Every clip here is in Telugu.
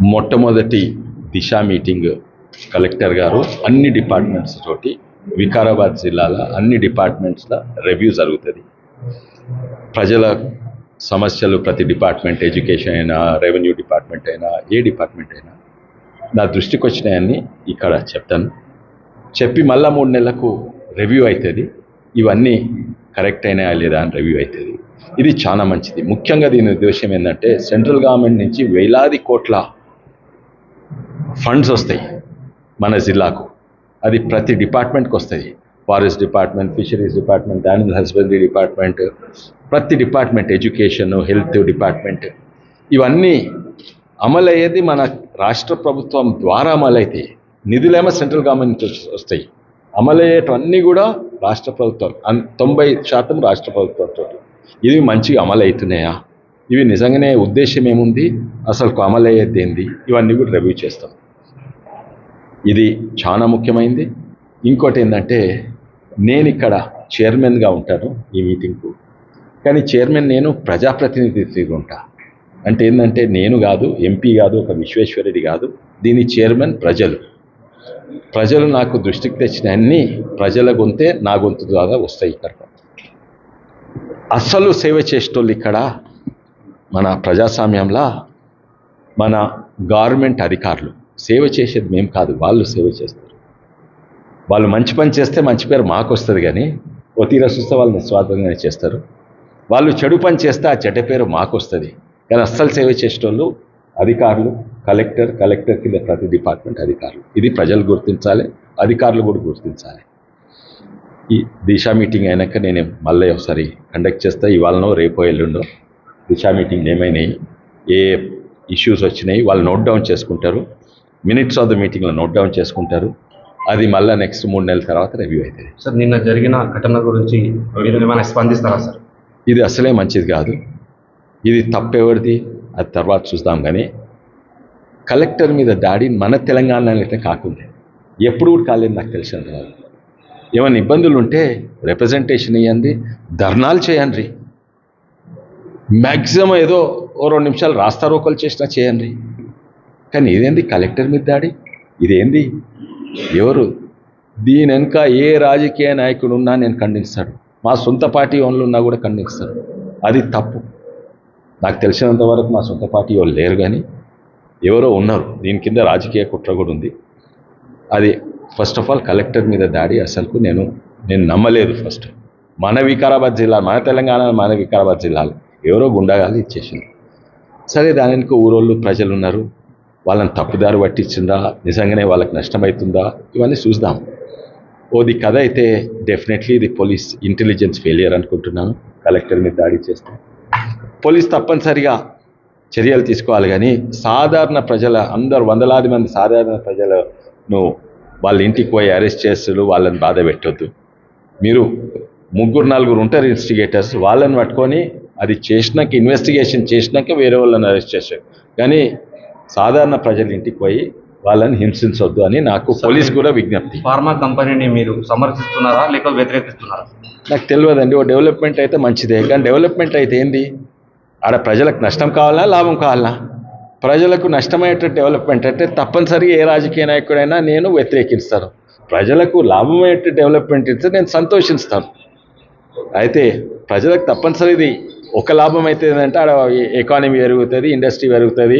మొట్టమొదటి దిశ మీటింగ్ కలెక్టర్ గారు అన్ని డిపార్ట్మెంట్స్ తోటి వికారాబాద్ జిల్లాలో అన్ని డిపార్ట్మెంట్స్లో రివ్యూ జరుగుతుంది. ప్రజల సమస్యలు ప్రతి డిపార్ట్మెంట్, ఎడ్యుకేషన్ అయినా, రెవెన్యూ డిపార్ట్మెంట్ అయినా, ఏ డిపార్ట్మెంట్ అయినా నా దృష్టికి వచ్చినాయన్నీ ఇక్కడ చెప్తాను. చెప్పి మళ్ళా 3 నెలలకు రివ్యూ అవుతుంది. ఇవన్నీ కరెక్ట్ అయినాయా లేదా అని రివ్యూ అవుతుంది. ఇది చాలా మంచిది. ముఖ్యంగా దీని ఉద్దేశం ఏంటంటే సెంట్రల్ గవర్నమెంట్ నుంచి వేలాది కోట్ల ఫండ్స్ వస్తాయి మన జిల్లాకు. అది ప్రతి డిపార్ట్మెంట్కి వస్తాయి. Forest department, fisheries department, animal husbandry department, ప్రతి డిపార్ట్మెంట్, ఎడ్యుకేషన్, హెల్త్ డిపార్ట్మెంట్, ఇవన్నీ అమలయ్యేది మన రాష్ట్ర ప్రభుత్వం ద్వారా అమలైతే. నిధులేమో సెంట్రల్ గవర్నమెంట్ వస్తాయి. అమలయ్యేటవన్నీ కూడా రాష్ట్ర ప్రభుత్వం, 90% రాష్ట్ర ప్రభుత్వంతో. ఇవి మంచిగా అమలు అవుతున్నాయా, ఇవి నిజంగానే ఉద్దేశం ఏముంది, అసలు అమలయ్యేది ఏంది, ఇవన్నీ కూడా రివ్యూ చేస్తాం. ఇది చాలా ముఖ్యమైనది. ఇంకోటి ఏంటంటే నేను ఇక్కడ చైర్మన్గా ఉంటాను ఈ మీటింగ్కు. కానీ చైర్మన్ నేను ప్రజాప్రతినిధిగా ఉంటా. అంటే ఏంటంటే నేను కాదు, ఎంపీ కాదు, ఒక విశ్వేశ్వరరెడ్డి కాదు, దీని చైర్మన్ ప్రజలు. ప్రజలు నాకు దృష్టికి తెచ్చిన అన్ని ప్రజల గొంతే నా గొంతు ద్వారా వస్తాయి. ఇక్కడ అస్సలు సేవ చేసేటోళ్ళు ఇక్కడ మన ప్రజాస్వామ్యంలో మన గవర్నమెంట్ అధికారులు సేవ చేసేది మేము కాదు, వాళ్ళు సేవ చేస్తారు. వాళ్ళు మంచి పని చేస్తే మంచి పేరు మాకు వస్తుంది, కానీ ఓ తీరా చూస్తే వాళ్ళు నిస్వార్థంగానే చేస్తారు. వాళ్ళు చెడు పని చేస్తే ఆ చెడ్డ పేరు మాకు వస్తుంది. కానీ అస్సలు సేవ చేసేటోళ్ళు అధికారులు, కలెక్టర్ కింద ప్రతి డిపార్ట్మెంట్ అధికారులు. ఇది ప్రజలు గుర్తించాలి, అధికారులు కూడా గుర్తించాలి. ఈ దిశా మీటింగ్ అయినాక నేను మళ్ళీ ఒకసారి కండక్ట్ చేస్తా. ఇవాళనో రేపో ఎల్లుండో దిశా మీటింగ్ ఏమైనాయి, ఏ ఇష్యూస్ వచ్చినాయి వాళ్ళు నోట్ డౌన్ చేసుకుంటారు. మినిట్స్ ఆఫ్ ద మీటింగ్లో నోట్ డౌన్ చేసుకుంటారు. అది మళ్ళీ నెక్స్ట్ 3 నెలల తర్వాత రివ్యూ అవుతుంది. సార్, నిన్న జరిగిన ఘటన గురించి ఏమైనా స్పందిస్తారా సార్? ఇది అసలే మంచిది కాదు. ఇది తప్పెవరిది అది తర్వాత చూద్దాం. కానీ కలెక్టర్ మీద దాడి మన తెలంగాణలో అయితే కాకుండా ఎప్పుడు కూడా కాలేదు నాకు తెలిసిన తర్వాత. ఏమైనా ఇబ్బందులు ఉంటే రిప్రజెంటేషన్ ఇవ్వండి, ధర్నాలు చేయండి, మ్యాక్సిమం ఏదో 2 నిమిషాలు రాస్తారోకలు చేసినా చేయండి. కానీ ఇదేంది కలెక్టర్ మీద దాడి? ఇదేంది? ఎవరు దీని వెనుక ఏ రాజకీయ నాయకుడు ఉన్నా నేను ఖండిస్తాడు, మా సొంత పార్టీ వాళ్ళు ఉన్నా కూడా ఖండిస్తాడు. అది తప్పు. నాకు తెలిసినంత వరకు మా సొంత పార్టీ వాళ్ళు లేరు, కానీ ఎవరో ఉన్నారు. దీని కింద రాజకీయ కుట్ర కూడా ఉంది. అది ఫస్ట్ ఆఫ్ ఆల్ కలెక్టర్ మీద దాడి అసలుకు నేను నమ్మలేదు. ఫస్ట్ మన వికారాబాద్ జిల్లా, మన తెలంగాణ, మన వికారాబాద్ జిల్లాలో ఎవరో గుండాగాలు ఇచ్చేసింది. సరే, దాని వెనుక ఊరోళ్ళు ప్రజలు ఉన్నారు, వాళ్ళని తప్పుదారి పట్టించిందా, నిజంగానే వాళ్ళకి నష్టమవుతుందా, ఇవన్నీ చూద్దాం. ఓది కథ అయితే డెఫినెట్లీ ఇది పోలీస్ ఇంటెలిజెన్స్ ఫెయిలియర్ అనుకుంటున్నాను. కలెక్టర్ మీద దాడి చేస్తే పోలీస్ తప్పనిసరిగా చర్యలు తీసుకోవాలి. కానీ సాధారణ ప్రజల అందరు వందలాది మంది సాధారణ ప్రజలను వాళ్ళ ఇంటికి పోయి అరెస్ట్ చేస్తారు, వాళ్ళని బాధ పెట్టొద్దు. మీరు 3-4 ఉంటారు ఇన్వెస్టిగేటర్స్, వాళ్ళని పట్టుకొని అది చేసినాక, ఇన్వెస్టిగేషన్ చేసినాక వేరే వాళ్ళని అరెస్ట్ చేశారు. కానీ సాధారణ ప్రజల ఇంటికి పోయి వాళ్ళని హింసించొద్దు అని నాకు పోలీస్ కూడా విజ్ఞప్తి. ఫార్మా కంపెనీని మీరు సమర్థిస్తున్నారా లేక వ్యతిరేకిస్తున్నారా? నాకు తెలియదండి. ఓ డెవలప్మెంట్ అయితే మంచిదే, కానీ డెవలప్మెంట్ అయితే ఏంది? ఆడ ప్రజలకు నష్టం కావాలా, లాభం కావాలా? ప్రజలకు నష్టమయ్యేట డెవలప్మెంట్ అంటే తప్పనిసరిగా ఏ రాజకీయ నాయకుడైనా నేను వ్యతిరేకిస్తాను. ప్రజలకు లాభమయ్యేట డెవలప్మెంట్ ఇస్తే నేను సంతోషిస్తాను. అయితే ప్రజలకు తప్పనిసరిది ఒక లాభం అయితే ఏంటంటే ఆడ ఎకానమీ పెరుగుతుంది, ఇండస్ట్రీ పెరుగుతుంది,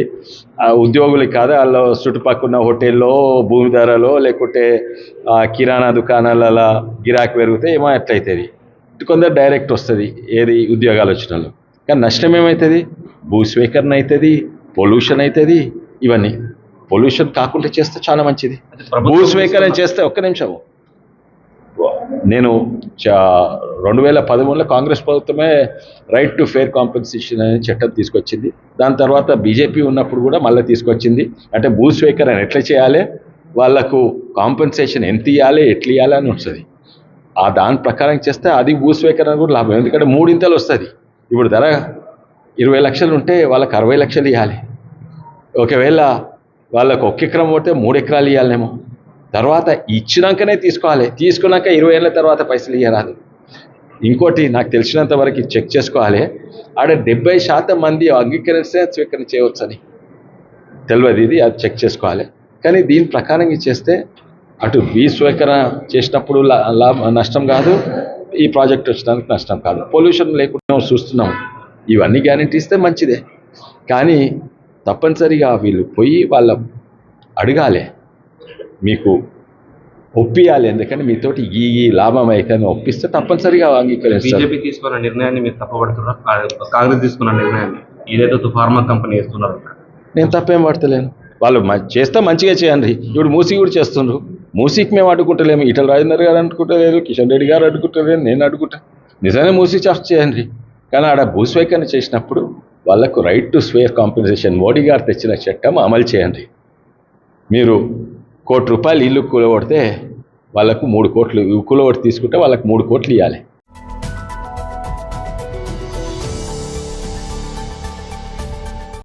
ఉద్యోగులకి కాదు, వాళ్ళ చుట్టుపక్కల ఉన్న హోటల్లో, భూమి ధరలో, లేకుంటే కిరాణా దుకాణాల గిరాకీ పెరుగుతాయి, ఏమో ఎట్లయితుంది. కొందరు డైరెక్ట్ వస్తుంది ఏది ఉద్యోగాలు వచ్చిన వాళ్ళు. కానీ నష్టం ఏమవుతుంది? భూస్వీకరణ అవుతుంది, పొల్యూషన్ అవుతుంది. ఇవన్నీ పొల్యూషన్ కాకుండా చేస్తే చాలా మంచిది. భూస్వీకరణ చేస్తే ఒక్క నిమిషం, నేను 2013లో కాంగ్రెస్ ప్రభుత్వమే రైట్ టు ఫెయిర్ కాంపెన్సేషన్ అనే చట్టం తీసుకొచ్చింది. దాని తర్వాత బీజేపీ ఉన్నప్పుడు కూడా మళ్ళీ తీసుకొచ్చింది. అంటే భూస్వీకరణ ఎట్లా చేయాలి, వాళ్లకు కాంపెన్సేషన్ ఎంత ఇవ్వాలి, ఎట్లా ఇవ్వాలి అని ఉంటుంది. దాని ప్రకారం చేస్తే అది భూస్వీకరణ కూడా లాభం. ఎందుకంటే 3 ఇంతలు వస్తుంది. ఇప్పుడు ధర 20 లక్షలు ఉంటే వాళ్ళకి 60 లక్షలు ఇవ్వాలి. ఒకవేళ వాళ్ళకు 1 ఎకరం పోతే 3 ఎకరాలు ఇవ్వాలేమో. తర్వాత ఇచ్చినాకనే తీసుకోవాలి. తీసుకున్నాక 20 ఏళ్ళ తర్వాత పైసలు ఇవ్వరాదు. ఇంకోటి నాకు తెలిసినంత వరకు చెక్ చేసుకోవాలి, ఆడ 70% మంది అంగీకరిస్తే స్వీకరణ చేయవచ్చని. తెలియదు, ఇది అది చెక్ చేసుకోవాలి. కానీ దీని ప్రకారం ఇచ్చేస్తే అటు భూస్వీకరణ చేసినప్పుడు నష్టం కాదు, ఈ ప్రాజెక్ట్ వచ్చడానికి నష్టం కాదు, పొల్యూషన్ లేకుండా చూస్తున్నాం. ఇవన్నీ గ్యారెంటీ ఇస్తే మంచిదే. కానీ తప్పనిసరిగా వీళ్ళు పోయి వాళ్ళ అడగాలి, మీకు ఒప్పియాలి. ఎందుకంటే మీతోటి ఈ లాభం అయితే ఒప్పిస్తే తప్పనిసరిగా అంగీకరిస్తారు. బీజేపీ తీసుకున్న నిర్ణయాన్ని మీరు తప్పబడుతున్నారు, కాంగ్రెస్ తీసుకున్న నిర్ణయాన్ని ఇదేదో ఫార్మా కంపెనీ చేస్తున్నారు. నేను తప్పేం పడతలేను. వాళ్ళు చేస్తే మంచిగా చేయండి. ఇప్పుడు మూసీ కూడా చేస్తుండ్రు. మూసీకి మేము అడ్డుకుంటలేము, ఈటల రాజేందర్ గారు అడ్డుకుంటలేరు, కిషన్ రెడ్డి గారు అడ్డుకుంటలేరు, నేను అడ్డుకుంటాను. నిజంగా మూసీ చార్జ్ చేయండి. కానీ ఆడ భూస్వీకరణ చేసినప్పుడు వాళ్ళకు right to fair compensation Modi గారు తెచ్చిన చట్టం అమలు చేయండి. మీరు ₹1 కోటి ఇల్లు కూలగొడితే వాళ్ళకు 3 కోట్లు, కూలగొట్టి తీసుకుంటే వాళ్ళకు 3 కోట్లు ఇవ్వాలి.